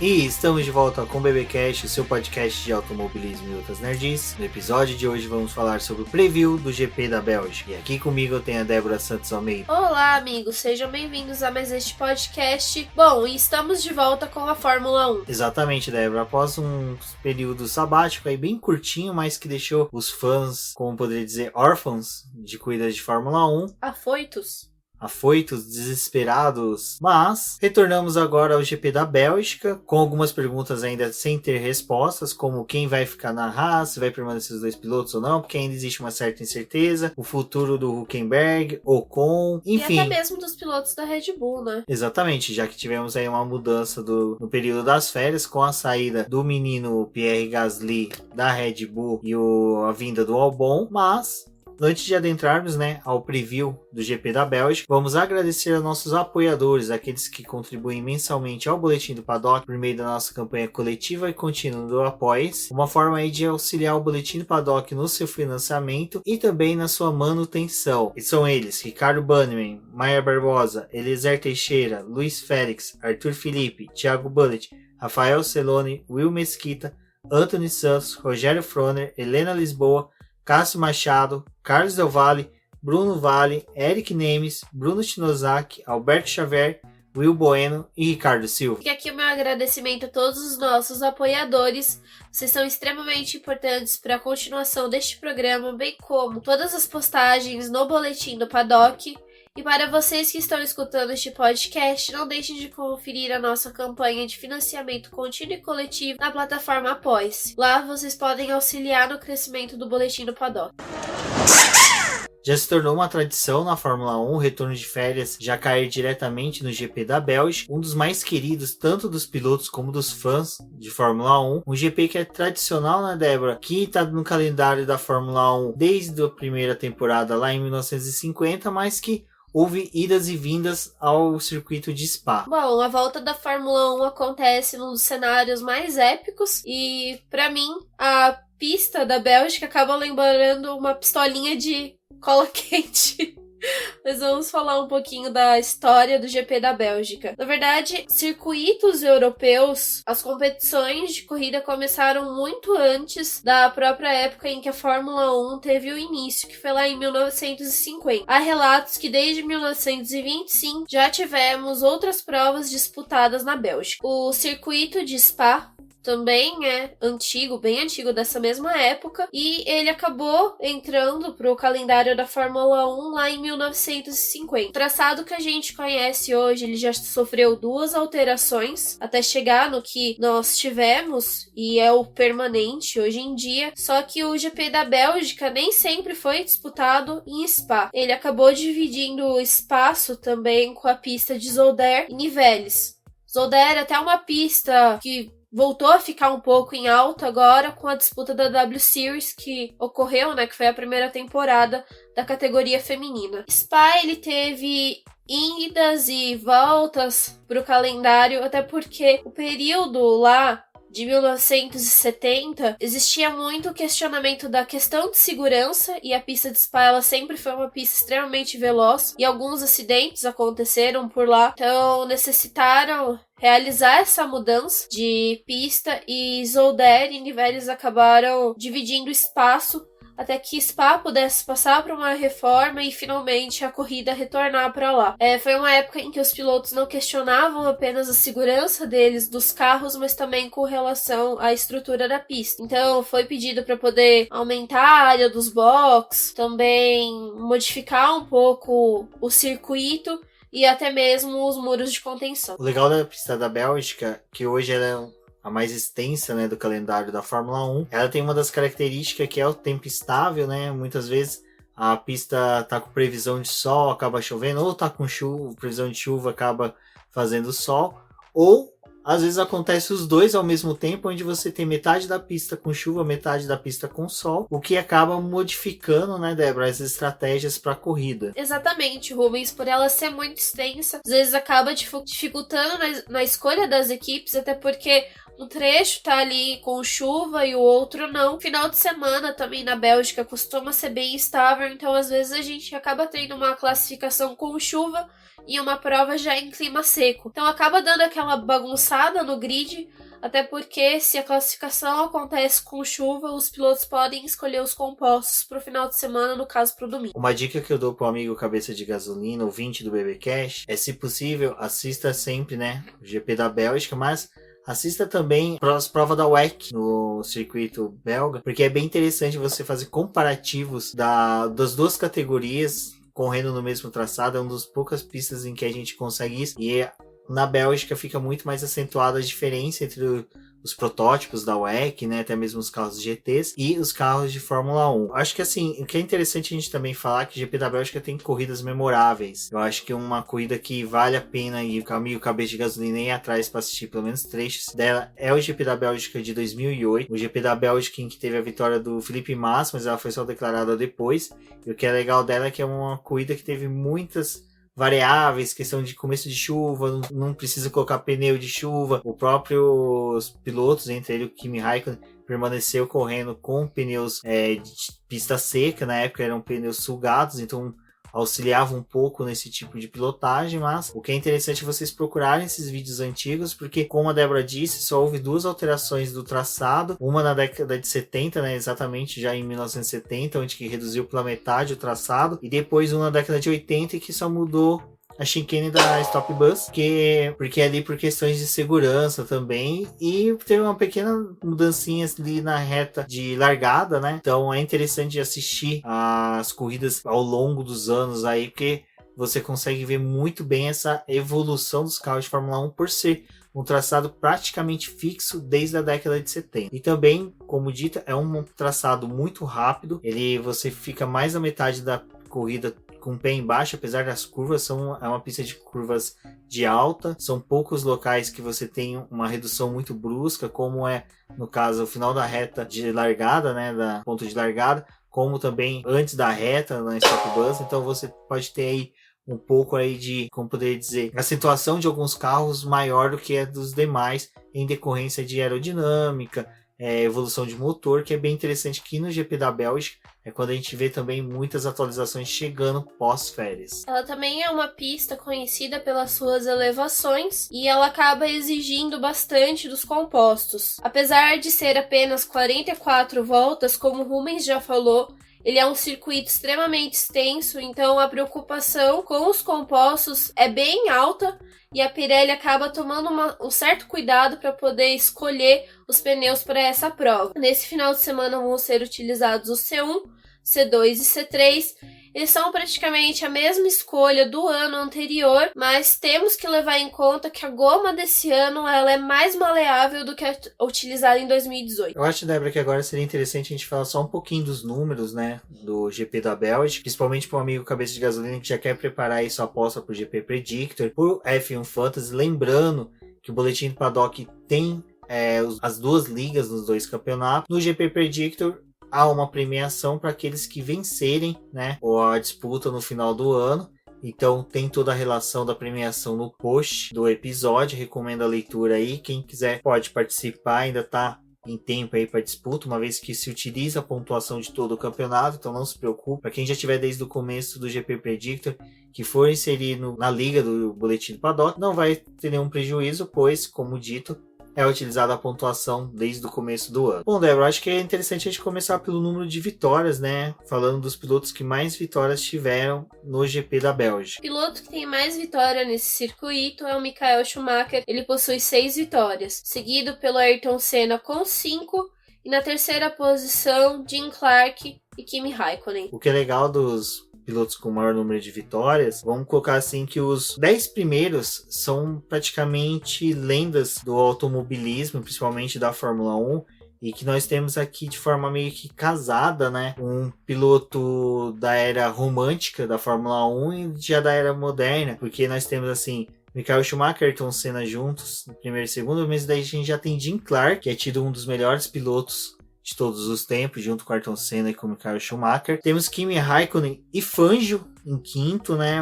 E estamos de volta com o BBcast, o seu podcast de automobilismo e outras nerds. No episódio de hoje vamos falar sobre o preview do GP da Bélgica. E aqui comigo eu tenho a Débora Santos Almeida. Olá, amigos, sejam bem-vindos a mais este podcast. Bom, e estamos de volta com a Fórmula 1. Exatamente, Débora. Após um período sabático aí bem curtinho, mas que deixou os fãs, como poderia dizer, órfãos de corridas de Fórmula 1. Afoitos, desesperados, mas retornamos agora ao GP da Bélgica, com algumas perguntas ainda sem ter respostas, como quem vai ficar na Haas, se vai permanecer os dois pilotos ou não, porque ainda existe uma certa incerteza, o futuro do Hülkenberg, Ocon, enfim. E até mesmo dos pilotos da Red Bull, né? Exatamente, já que tivemos aí uma mudança no período das férias, com a saída do menino Pierre Gasly da Red Bull e a vinda do Albon, mas... Antes de adentrarmos, ao preview do GP da Bélgica, vamos agradecer aos nossos apoiadores, aqueles que contribuem mensalmente ao Boletim do Paddock por meio da nossa campanha coletiva e contínua do Apoia-se, uma forma aí de auxiliar o Boletim do Paddock no seu financiamento e também na sua manutenção. E são eles: Ricardo Bannerman, Maia Barbosa, Eliezer Teixeira, Luiz Félix, Arthur Felipe, Thiago Bullet, Rafael Celone, Will Mesquita, Anthony Santos, Rogério Froner, Helena Lisboa, Cássio Machado, Carlos Del Valle, Bruno Vale, Eric Nemes, Bruno Shinozaki, Alberto Xavier, Will Bueno e Ricardo Silva. Fica aqui o meu agradecimento a todos os nossos apoiadores. Vocês são extremamente importantes para a continuação deste programa, bem como todas as postagens no Boletim do Paddock. E para vocês que estão escutando este podcast, não deixem de conferir a nossa campanha de financiamento contínuo e coletivo na plataforma Apoia-se. Lá vocês podem auxiliar no crescimento do Boletim do Paddock. Já se tornou uma tradição na Fórmula 1 o retorno de férias já cair diretamente no GP da Bélgica, um dos mais queridos tanto dos pilotos como dos fãs de Fórmula 1. Um GP que é tradicional, né, Débora? Que está no calendário da Fórmula 1 desde a primeira temporada lá em 1950, mas que houve idas e vindas ao circuito de Spa. Bom, a volta da Fórmula 1 acontece num dos cenários mais épicos e, pra mim, a pista da Bélgica acaba lembrando uma pistolinha de cola quente. Mas vamos falar um pouquinho da história do GP da Bélgica. Na verdade, circuitos europeus, as competições de corrida começaram muito antes da própria época em que a Fórmula 1 teve o início, que foi lá em 1950. Há relatos que desde 1925 já tivemos outras provas disputadas na Bélgica. O circuito de Spa também é antigo, bem antigo dessa mesma época, e ele acabou entrando para o calendário da Fórmula 1 lá em 1950. O traçado que a gente conhece hoje, ele já sofreu 2 alterações até chegar no que nós tivemos e é o permanente hoje em dia, só que o GP da Bélgica nem sempre foi disputado em Spa. Ele acabou dividindo o espaço também com a pista de Zolder e Nivelles. Zolder é até uma pista que voltou a ficar um pouco em alta agora com a disputa da W Series que ocorreu, que foi a primeira temporada da categoria feminina. Spa, ele teve idas e voltas para o calendário, até porque o período lá de 1970, existia muito questionamento da questão de segurança e a pista de Spa, ela sempre foi uma pista extremamente veloz e alguns acidentes aconteceram por lá, então necessitaram realizar essa mudança de pista e Zolder e Nivelles acabaram dividindo espaço até que Spa pudesse passar para uma reforma e finalmente a corrida retornar para lá. Foi uma época em que os pilotos não questionavam apenas a segurança deles, dos carros, mas também com relação à estrutura da pista. Então foi pedido para poder aumentar a área dos boxes, também modificar um pouco o circuito e até mesmo os muros de contenção. O legal da pista da Bélgica, que hoje ela é a mais extensa, do calendário da Fórmula 1, ela tem uma das características que é o tempo estável, muitas vezes a pista tá com previsão de sol, acaba chovendo, ou tá com previsão de chuva, acaba fazendo sol, ou às vezes acontece os dois ao mesmo tempo, onde você tem metade da pista com chuva, metade da pista com sol, o que acaba modificando, Débora, as estratégias para a corrida. Exatamente, Rubens, por ela ser muito extensa, às vezes acaba dificultando na escolha das equipes, até porque um trecho tá ali com chuva e o outro não. Final de semana também na Bélgica costuma ser bem estável, então às vezes a gente acaba tendo uma classificação com chuva e uma prova já em clima seco. Então acaba dando aquela bagunçada espaçada no grid, até porque se a classificação acontece com chuva, os pilotos podem escolher os compostos para o final de semana, no caso para o domingo. Uma dica que eu dou pro amigo cabeça de gasolina, ouvinte do BB Cash, é, se possível, assista sempre, né, o GP da Bélgica, mas assista também as provas da WEC no circuito belga, porque é bem interessante você fazer comparativos das duas categorias correndo no mesmo traçado. É uma das poucas pistas em que a gente consegue isso. E na Bélgica fica muito mais acentuada a diferença entre os protótipos da WEC, né, até mesmo os carros GTs e os carros de Fórmula 1. Acho que assim, o que é interessante a gente também falar é que o GP da Bélgica tem corridas memoráveis. Eu acho que uma corrida que vale a pena ir com o amigo cabeça de gasolina e ir atrás para assistir pelo menos trechos dela é o GP da Bélgica de 2008. O GP da Bélgica em que teve a vitória do Felipe Massa, mas ela foi só declarada depois. E o que é legal dela é que é uma corrida que teve muitas variáveis, questão de começo de chuva, não precisa colocar pneu de chuva. O próprio pilotos, entre ele o Kimi Raikkonen, permaneceu correndo com pneus de pista seca. Na época eram pneus sugados, então auxiliava um pouco nesse tipo de pilotagem. Mas o que é interessante é vocês procurarem esses vídeos antigos, porque, como a Débora disse, só houve duas alterações do traçado, uma na década de 70, né, exatamente já em 1970, onde que reduziu pela metade o traçado, e depois uma na década de 80 que só mudou a chicane da Stop Bus, porque ali por questões de segurança também, e teve uma pequena mudancinha ali na reta de largada, né? Então é interessante assistir as corridas ao longo dos anos aí, porque você consegue ver muito bem essa evolução dos carros de Fórmula 1 por ser um traçado praticamente fixo desde a década de 70. E também, como dito, é um traçado muito rápido. Você fica mais da metade da corrida com o pé embaixo, apesar das curvas, é uma pista de curvas de alta. São poucos locais que você tem uma redução muito brusca, como é, no caso, o final da reta de largada, né, da ponto de largada, como também antes da reta na Stop Bus. Então você pode ter aí um pouco aí de, como poderia dizer, acentuação de alguns carros maior do que a dos demais, em decorrência de aerodinâmica, evolução de motor, que é bem interessante aqui no GP da Bélgica. É quando a gente vê também muitas atualizações chegando pós-férias. Ela também é uma pista conhecida pelas suas elevações e ela acaba exigindo bastante dos compostos. Apesar de ser apenas 44 voltas, como o Rubens já falou, ele é um circuito extremamente extenso, então a preocupação com os compostos é bem alta e a Pirelli acaba tomando um certo cuidado para poder escolher os pneus para essa prova. Nesse final de semana vão ser utilizados o C1, C2 e C3. Eles são praticamente a mesma escolha do ano anterior, mas temos que levar em conta que a goma desse ano ela é mais maleável do que a utilizada em 2018. Eu acho, Débora, que agora seria interessante a gente falar só um pouquinho dos números, né, do GP da Bélgica, principalmente para o amigo cabeça de gasolina que já quer preparar aí sua aposta para o GP Predictor, por F1 Fantasy, lembrando que o Boletim do Paddock tem as duas ligas nos dois campeonatos. No GP Predictor há uma premiação para aqueles que vencerem, né, a disputa no final do ano. Então tem toda a relação da premiação no post do episódio. Recomendo a leitura aí. Quem quiser pode participar, ainda está em tempo aí para disputa, uma vez que se utiliza a pontuação de todo o campeonato, então não se preocupe. Para quem já tiver desde o começo do GP Predictor, que for inserir na liga do Boletim do Paddock, não vai ter nenhum prejuízo, pois, como dito, é utilizada a pontuação desde o começo do ano. Bom, Débora, acho que é interessante a gente começar pelo número de vitórias, né? Falando dos pilotos que mais vitórias tiveram no GP da Bélgica. O piloto que tem mais vitória nesse circuito é o Michael Schumacher. Ele possui 6 vitórias, seguido pelo Ayrton Senna com 5, e na terceira posição, Jim Clark e Kimi Raikkonen. O que é legal dos pilotos com maior número de vitórias, vamos colocar assim que os 10 primeiros são praticamente lendas do automobilismo, principalmente da Fórmula 1, e que nós temos aqui de forma meio que casada, né? Um piloto da era romântica da Fórmula 1 e já da era moderna, porque nós temos assim Michael Schumacher e Ayrton Senna juntos no primeiro e segundo, mas daí a gente já tem Jim Clark, que é tido um dos melhores pilotos de todos os tempos, junto com Ayrton Senna e com Michael Schumacher. Temos Kimi Raikkonen e Fangio em quinto, né,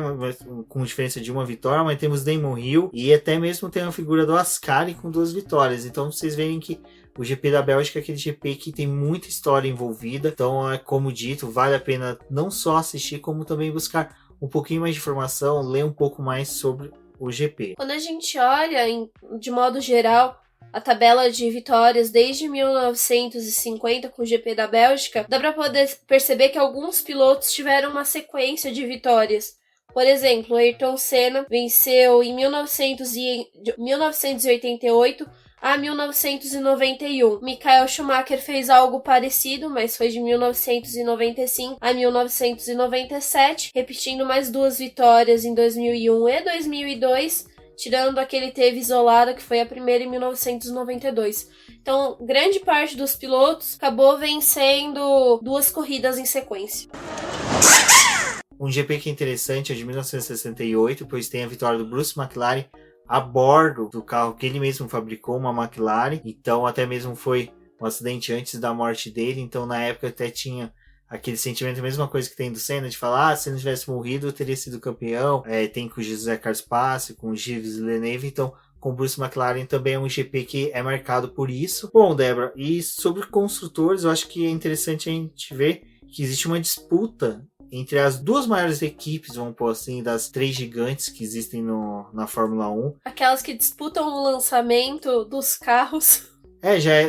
com diferença de uma vitória, mas temos Damon Hill e até mesmo tem a figura do Ascari com 2 vitórias. Então vocês veem que o GP da Bélgica é aquele GP que tem muita história envolvida, então, como dito, vale a pena não só assistir, como também buscar um pouquinho mais de informação, ler um pouco mais sobre o GP. Quando a gente olha, de modo geral, a tabela de vitórias desde 1950 com o GP da Bélgica, dá para poder perceber que alguns pilotos tiveram uma sequência de vitórias. Por exemplo, Ayrton Senna venceu em 1988 a 1991. Michael Schumacher fez algo parecido, mas foi de 1995 a 1997, repetindo mais 2 vitórias em 2001 e 2002, tirando a que ele teve isolada, que foi a primeira em 1992. Então, grande parte dos pilotos acabou vencendo 2 corridas em sequência. Um GP que é interessante é de 1968, pois tem a vitória do Bruce McLaren a bordo do carro que ele mesmo fabricou, uma McLaren. Então até mesmo foi um acidente antes da morte dele. Então na época até tinha aquele sentimento, a mesma coisa que tem do Senna, de falar, se ele não tivesse morrido eu teria sido campeão. Tem com o José Carlos Passe, com o Gilles Villeneuve. Então com o Bruce McLaren também é um GP que é marcado por isso. Bom, Débora, e sobre construtores, eu acho que é interessante a gente ver que existe uma disputa entre as 2 maiores equipes, vamos pôr assim, das 3 gigantes que existem na Fórmula 1. Aquelas que disputam o lançamento dos carros.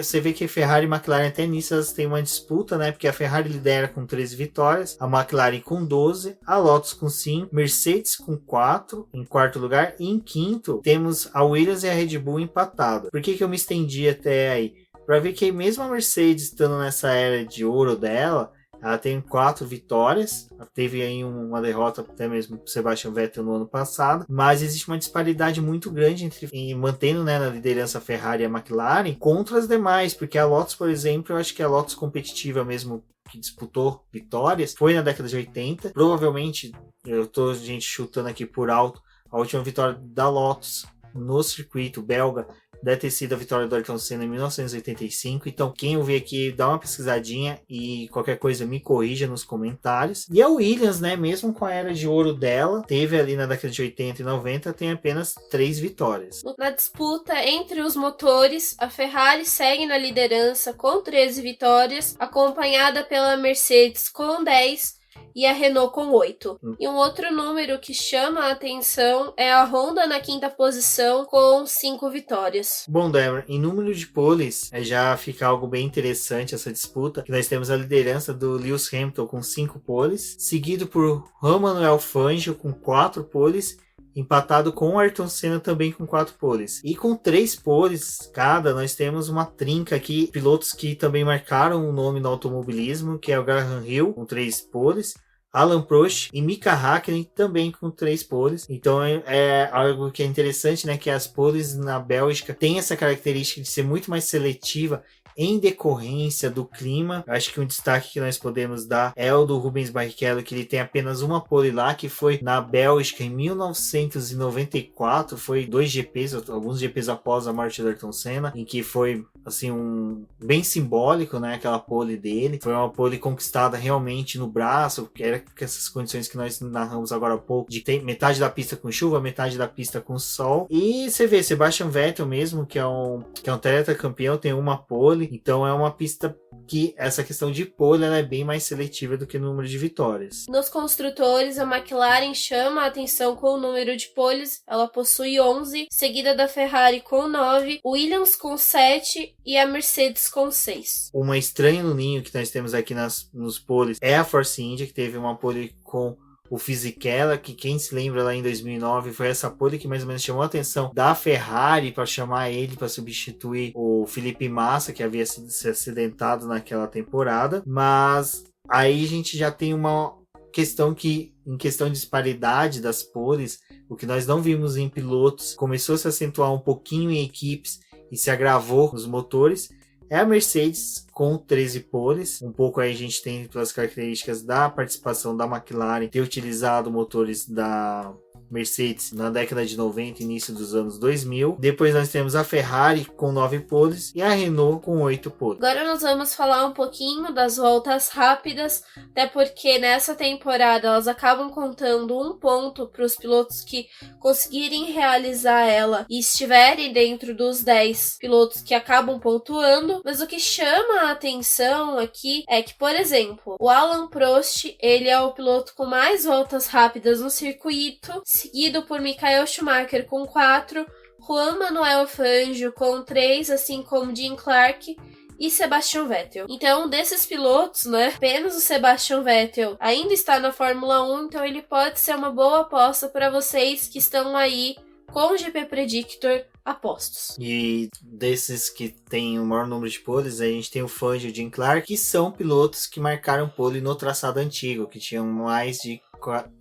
Você vê que a Ferrari e a McLaren até nisso elas têm uma disputa, né? Porque a Ferrari lidera com 13 vitórias, a McLaren com 12, a Lotus com 5, Mercedes com 4 em quarto lugar, e em quinto temos a Williams e a Red Bull empatadas. Por que eu me estendi até aí? Para ver que mesmo a Mercedes estando nessa era de ouro dela, ela tem 4 vitórias, teve aí uma derrota até mesmo para Sebastian Vettel no ano passado, mas existe uma disparidade muito grande mantendo, né, na liderança a Ferrari e a McLaren contra as demais, porque a Lotus, por exemplo, eu acho que a Lotus competitiva mesmo, que disputou vitórias, foi na década de 80, provavelmente, eu tô chutando aqui por alto, a última vitória da Lotus no circuito belga deve ter sido a vitória do Ayrton Senna em 1985. Então, quem ouvir aqui, dá uma pesquisadinha e qualquer coisa me corrija nos comentários. E a Williams, né, mesmo com a era de ouro dela, teve ali na década de 80 e 90, tem apenas 3 vitórias. Na disputa entre os motores, a Ferrari segue na liderança com 13 vitórias, acompanhada pela Mercedes com 10 e a Renault com 8. E um outro número que chama a atenção é a Honda na 5ª posição com 5 vitórias. Bom, Débora, em número de poles, já fica algo bem interessante essa disputa, que nós temos a liderança do Lewis Hamilton com 5 poles, seguido por Juan Manuel Fangio com 4 poles, empatado com o Ayrton Senna também com 4 poles. E com 3 poles cada, nós temos uma trinca aqui, pilotos que também marcaram o nome no automobilismo, que é o Graham Hill com 3 poles, Alan Prost e Mika Häkkinen também com 3 poles. Então é algo que é interessante, né? Que as poles na Bélgica têm essa característica de ser muito mais seletiva em decorrência do clima. Acho que um destaque que nós podemos dar é o do Rubens Barrichello, que ele tem apenas uma pole lá, que foi na Bélgica em 1994, foi 2 GPs, alguns GPs após a morte do Ayrton Senna, em que foi assim bem simbólico, né, aquela pole dele. Foi uma pole conquistada realmente no braço, que era com essas condições que nós narramos agora há pouco, de ter metade da pista com chuva, metade da pista com sol. E você vê, Sebastian Vettel mesmo, que é um tetracampeão, tem uma pole. Então é uma pista que essa questão de pole ela é bem mais seletiva do que o número de vitórias. Nos construtores, a McLaren chama a atenção com o número de poles, ela possui 11, seguida da Ferrari com 9, Williams com 7 e a Mercedes com 6. Uma estranha no ninho que nós temos aqui nos poles é a Force India, que teve uma pole com o Fisichella, que quem se lembra lá em 2009 foi essa pole que mais ou menos chamou a atenção da Ferrari para chamar ele para substituir o Felipe Massa, que havia sido acidentado naquela temporada. Mas aí a gente já tem uma questão que, em questão de disparidade das poles, o que nós não vimos em pilotos começou a se acentuar um pouquinho em equipes e se agravou nos motores. É a Mercedes com 13 poles. Um pouco aí a gente tem pelas características da participação da McLaren ter utilizado motores da Mercedes na década de 90 e início dos anos 2000. Depois nós temos a Ferrari com 9 poles e a Renault com 8 poles. Agora nós vamos falar um pouquinho das voltas rápidas, até porque nessa temporada elas acabam contando um ponto para os pilotos que conseguirem realizar ela e estiverem dentro dos 10 pilotos que acabam pontuando. Mas o que chama a atenção aqui é que, por exemplo, o Alan Prost, ele é o piloto com mais voltas rápidas no circuito. Se seguido por Michael Schumacher com 4, Juan Manuel Fangio com 3, assim como Jim Clark e Sebastian Vettel. Então, desses pilotos, né, apenas o Sebastian Vettel ainda está na Fórmula 1, então ele pode ser uma boa aposta para vocês que estão aí com o GP Predictor apostos. E desses que tem o maior número de poles, a gente tem o Fangio e o Jim Clark, que são pilotos que marcaram pole no traçado antigo, que tinham mais de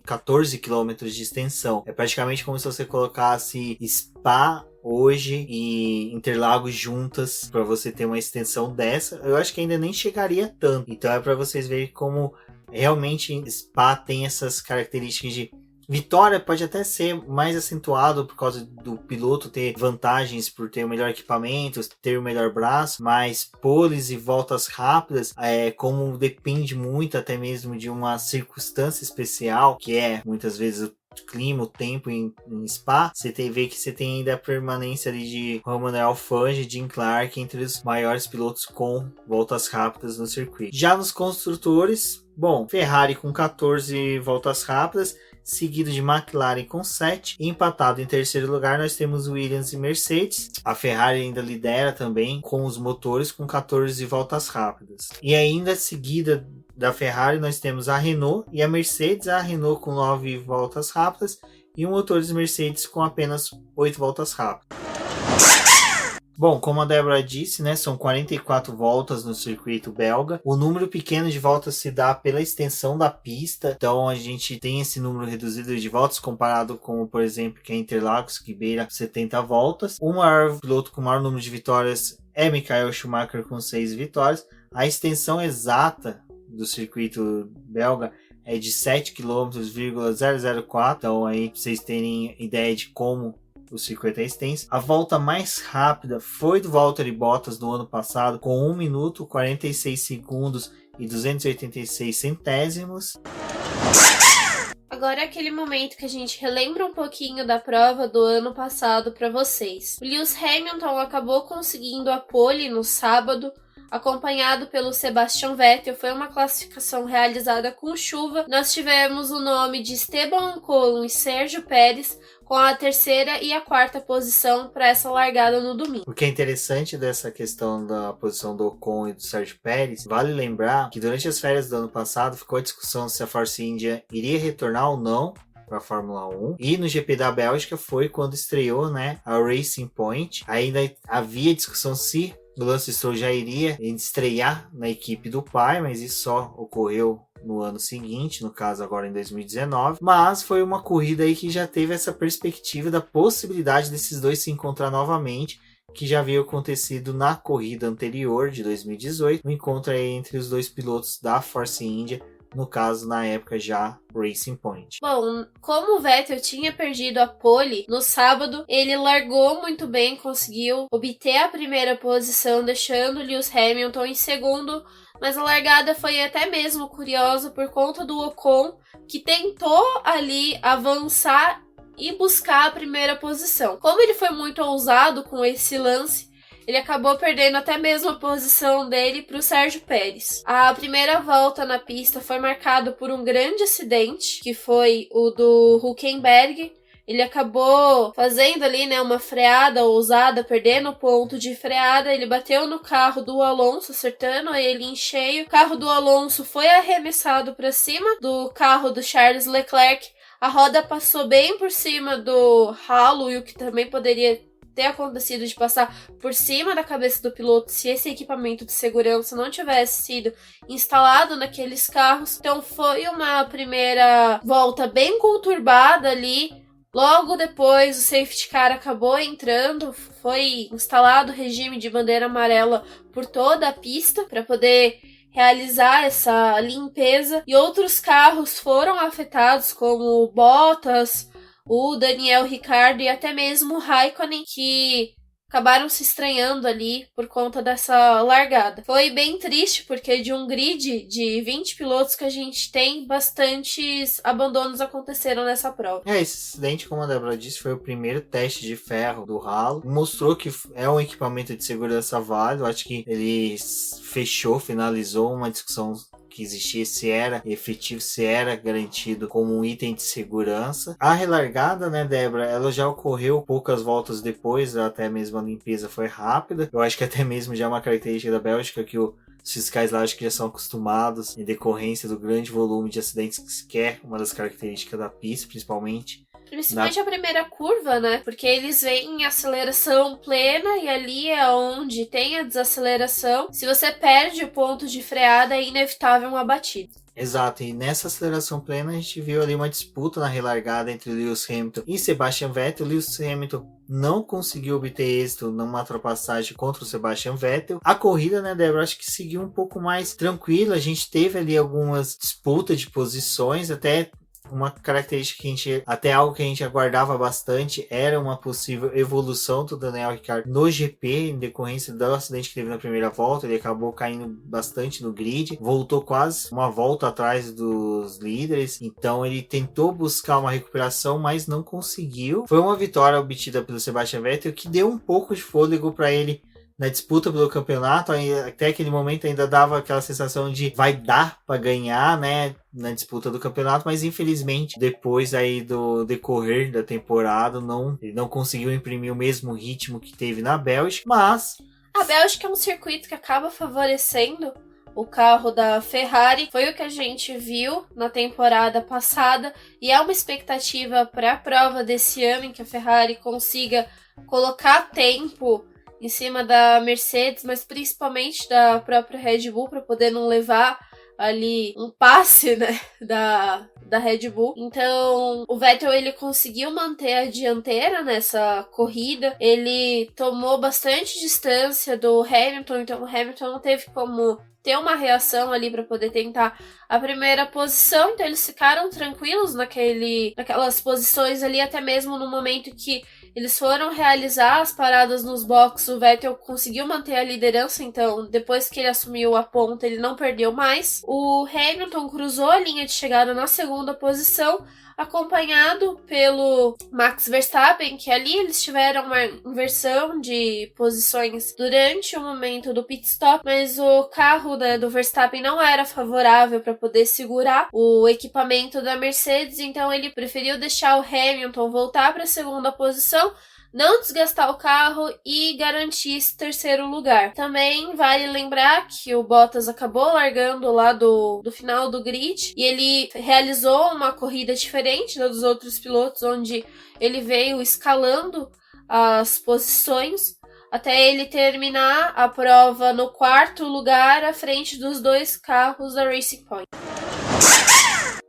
14 quilômetros de extensão. É praticamente como se você colocasse Spa hoje e Interlagos juntas para você ter uma extensão dessa. Eu acho que ainda nem chegaria tanto. Então é para vocês verem como realmente Spa tem essas características de vitória. Pode até ser mais acentuado por causa do piloto ter vantagens por ter o melhor equipamento, ter o melhor braço, mas poles e voltas rápidas, como depende muito até mesmo de uma circunstância especial, que é muitas vezes o clima, o tempo em Spa, você vê que você tem ainda a permanência ali de Juan Manuel Fangio e Jim Clark entre os maiores pilotos com voltas rápidas no circuito. Já nos construtores, bom, Ferrari com 14 voltas rápidas, seguido de McLaren com 7. E empatado em terceiro lugar nós temos Williams e Mercedes. A Ferrari ainda lidera também com os motores com 14 voltas rápidas. E ainda seguida da Ferrari nós temos a Renault e a Mercedes. A Renault com 9 voltas rápidas e o motores Mercedes com apenas 8 voltas rápidas. Bom, como a Débora disse, né, são 44 voltas no circuito belga. O número pequeno de voltas se dá pela extensão da pista. Então a gente tem esse número reduzido de voltas comparado com, por exemplo, que é Interlagos, que beira 70 voltas. O maior piloto com o maior número de vitórias é Michael Schumacher com 6 vitórias. A extensão exata do circuito belga é de 7,004 km. Então aí pra vocês terem ideia de como o circuito é extenso. A volta mais rápida foi do Valtteri Bottas no ano passado, com 1 minuto, 46 segundos e 286 centésimos. Agora é aquele momento que a gente relembra um pouquinho da prova do ano passado para vocês. O Lewis Hamilton acabou conseguindo a pole no sábado, acompanhado pelo Sebastian Vettel. Foi uma classificação realizada com chuva. Nós tivemos o nome de Esteban Ocon e Sérgio Pérez com a terceira e a quarta posição para essa largada no domingo. O que é interessante dessa questão da posição do Ocon e do Sérgio Pérez, vale lembrar que durante as férias do ano passado ficou a discussão se a Force India iria retornar ou não para a Fórmula 1, e no GP da Bélgica foi quando estreou, né, a Racing Point. Ainda havia discussão se o Lance Stroll já iria estrear na equipe do pai, mas isso só ocorreu no ano seguinte, no caso agora em 2019, mas foi uma corrida aí que já teve essa perspectiva da possibilidade desses dois se encontrar novamente, que já havia acontecido na corrida anterior de 2018, o encontro aí entre os dois pilotos da Force India, no caso, na época, já Racing Point. Bom, como o Vettel tinha perdido a pole no sábado, ele largou muito bem, conseguiu obter a primeira posição, deixando Lewis Hamilton em segundo, mas a largada foi até mesmo curiosa por conta do Ocon, que tentou ali avançar e buscar a primeira posição. Como ele foi muito ousado com esse lance, ele acabou perdendo até mesmo a posição dele para o Sérgio Pérez. A primeira volta na pista foi marcada por um grande acidente, que foi o do Hülkenberg. Ele acabou fazendo ali, né, uma freada ousada, perdendo o ponto de freada. Ele bateu no carro do Alonso, acertando ele em cheio. O carro do Alonso foi arremessado para cima do carro do Charles Leclerc. A roda passou bem por cima do ralo, e o que também poderia ter acontecido de passar por cima da cabeça do piloto se esse equipamento de segurança não tivesse sido instalado naqueles carros. Então foi uma primeira volta bem conturbada ali. Logo depois o safety car acabou entrando, foi instalado o regime de bandeira amarela por toda a pista para poder realizar essa limpeza, e outros carros foram afetados, como o Bottas, o Daniel Ricciardo e até mesmo o Raikkonen, que acabaram se estranhando ali por conta dessa largada. Foi bem triste, porque de um grid de 20 pilotos que a gente tem, bastantes abandonos aconteceram nessa prova. Esse acidente, como a Débora disse, foi o primeiro teste de ferro do ralo. Mostrou que é um equipamento de segurança válido. Acho que ele finalizou uma discussão que existia, se era efetivo, se era garantido como um item de segurança. A relargada, né, Débora, ela já ocorreu poucas voltas depois, até mesmo a limpeza foi rápida. Eu acho que até mesmo já é uma característica da Bélgica que os fiscais lá acho que já são acostumados em decorrência do grande volume de acidentes, que é uma das características da pista, principalmente. Principalmente a primeira curva, né? Porque eles vêm em aceleração plena e ali é onde tem a desaceleração. Se você perde o ponto de freada, é inevitável uma batida. Exato, e nessa aceleração plena a gente viu ali uma disputa na relargada entre Lewis Hamilton e Sebastian Vettel. Lewis Hamilton não conseguiu obter êxito numa ultrapassagem contra o Sebastian Vettel. A corrida, né, Débora, acho que seguiu um pouco mais tranquila. A gente teve ali algumas disputas de posições, até uma característica que a gente, até algo que a gente aguardava bastante, era uma possível evolução do Daniel Ricciardo no GP, em decorrência do acidente que teve na primeira volta. Ele acabou caindo bastante no grid, voltou quase uma volta atrás dos líderes, então ele tentou buscar uma recuperação, mas não conseguiu. Foi uma vitória obtida pelo Sebastian Vettel, que deu um pouco de fôlego para ele na disputa pelo campeonato. Até aquele momento ainda dava aquela sensação de vai dar para ganhar, né, na disputa do campeonato, mas infelizmente depois aí do decorrer da temporada ele não conseguiu imprimir o mesmo ritmo que teve na Bélgica. Mas a Bélgica é um circuito que acaba favorecendo o carro da Ferrari. Foi o que a gente viu na temporada passada e é uma expectativa para a prova desse ano em que a Ferrari consiga colocar tempo em cima da Mercedes, mas principalmente da própria Red Bull, para poder não levar ali um passe, né, da Red Bull. Então, o Vettel, ele conseguiu manter a dianteira nessa corrida. Ele tomou bastante distância do Hamilton, então o Hamilton não teve como ter uma reação ali para poder tentar a primeira posição, então eles ficaram tranquilos naquelas posições ali, até mesmo no momento que eles foram realizar as paradas nos boxes. O Vettel conseguiu manter a liderança, então depois que ele assumiu a ponta, ele não perdeu mais. O Hamilton cruzou a linha de chegada na segunda posição, acompanhado pelo Max Verstappen, que ali eles tiveram uma inversão de posições durante o momento do pit stop, mas o carro, né, do Verstappen não era favorável para poder segurar o equipamento da Mercedes, então ele preferiu deixar o Hamilton voltar para a segunda posição, não desgastar o carro e garantir esse terceiro lugar. Também vale lembrar que o Bottas acabou largando lá do final do grid e ele realizou uma corrida diferente dos outros pilotos, onde ele veio escalando as posições até ele terminar a prova no quarto lugar à frente dos dois carros da Racing Point.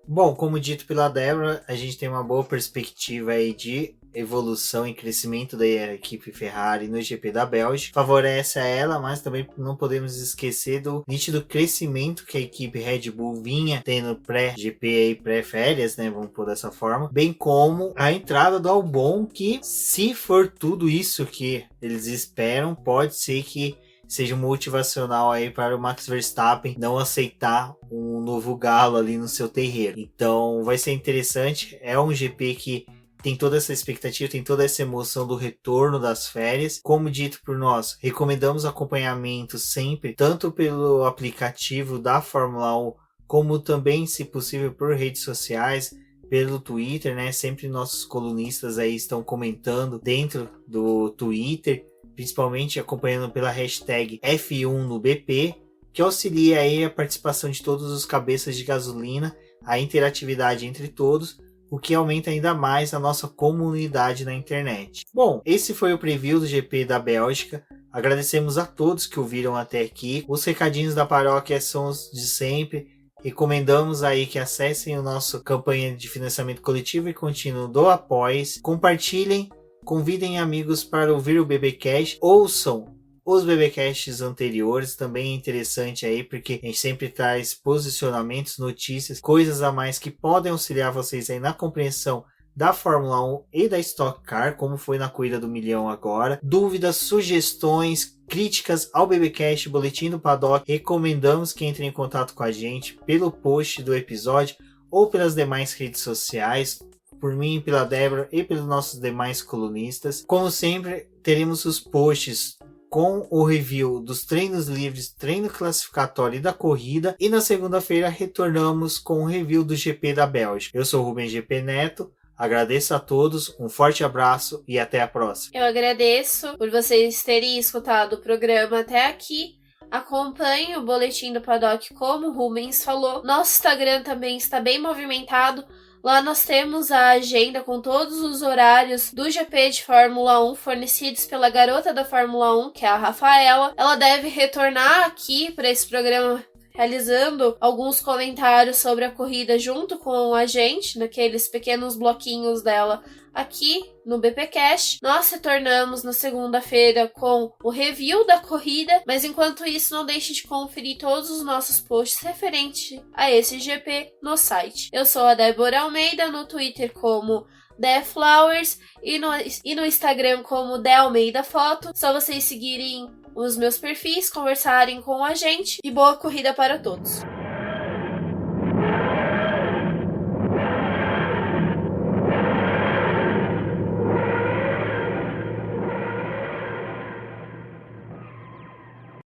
Bom, como dito pela Débora, a gente tem uma boa perspectiva aí de evolução e crescimento da equipe Ferrari no GP da Bélgica. Favorece a ela, mas também não podemos esquecer do nítido crescimento que a equipe Red Bull vinha tendo pré-GP e pré-férias, né, vamos pôr dessa forma, bem como a entrada do Albon, que, se for tudo isso que eles esperam, pode ser que seja motivacional aí para o Max Verstappen não aceitar um novo galo ali no seu terreiro. Então vai ser interessante, é um GP que tem toda essa expectativa, tem toda essa emoção do retorno das férias. Como dito por nós, recomendamos acompanhamento sempre, tanto pelo aplicativo da Fórmula 1, como também, se possível, por redes sociais, pelo Twitter, né? Sempre nossos colunistas aí estão comentando dentro do Twitter, principalmente acompanhando pela hashtag F1 no BP, que auxilia aí a participação de todos os cabeças de gasolina, a interatividade entre todos, o que aumenta ainda mais a nossa comunidade na internet. Bom, esse foi o preview do GP da Bélgica. Agradecemos a todos que ouviram até aqui. Os recadinhos da paróquia são os de sempre. Recomendamos aí que acessem a nossa campanha de financiamento coletivo e contínuo do Apoie-se. Compartilhem, convidem amigos para ouvir o BBcast, ouçam os BBcasts anteriores, também é interessante aí, porque a gente sempre traz posicionamentos, notícias, coisas a mais que podem auxiliar vocês aí na compreensão da Fórmula 1 e da Stock Car, como foi na Corrida do Milhão agora. Dúvidas, sugestões, críticas ao BBcast, Boletim do Paddock, recomendamos que entrem em contato com a gente pelo post do episódio ou pelas demais redes sociais, por mim, pela Débora e pelos nossos demais colunistas. Como sempre, teremos os posts com o review dos treinos livres, treino classificatório e da corrida. E na segunda-feira retornamos com o review do GP da Bélgica. Eu sou o Rubem GP Neto. Agradeço a todos, um forte abraço e até a próxima. Eu agradeço por vocês terem escutado o programa até aqui. Acompanhe o Boletim do Paddock, como o Rubens falou. Nosso Instagram também está bem movimentado. Lá nós temos a agenda com todos os horários do GP de Fórmula 1 fornecidos pela garota da Fórmula 1, que é a Rafaela. Ela deve retornar aqui para esse programa realizando alguns comentários sobre a corrida junto com a gente, naqueles pequenos bloquinhos dela aqui no BPcast. Nós retornamos na segunda-feira com o review da corrida, mas enquanto isso não deixe de conferir todos os nossos posts referentes a esse GP no site. Eu sou a Débora Almeida, no Twitter como TheFlowers e no Instagram como The Almeida Foto. Só vocês seguirem os meus perfis, conversarem com a gente e boa corrida para todos.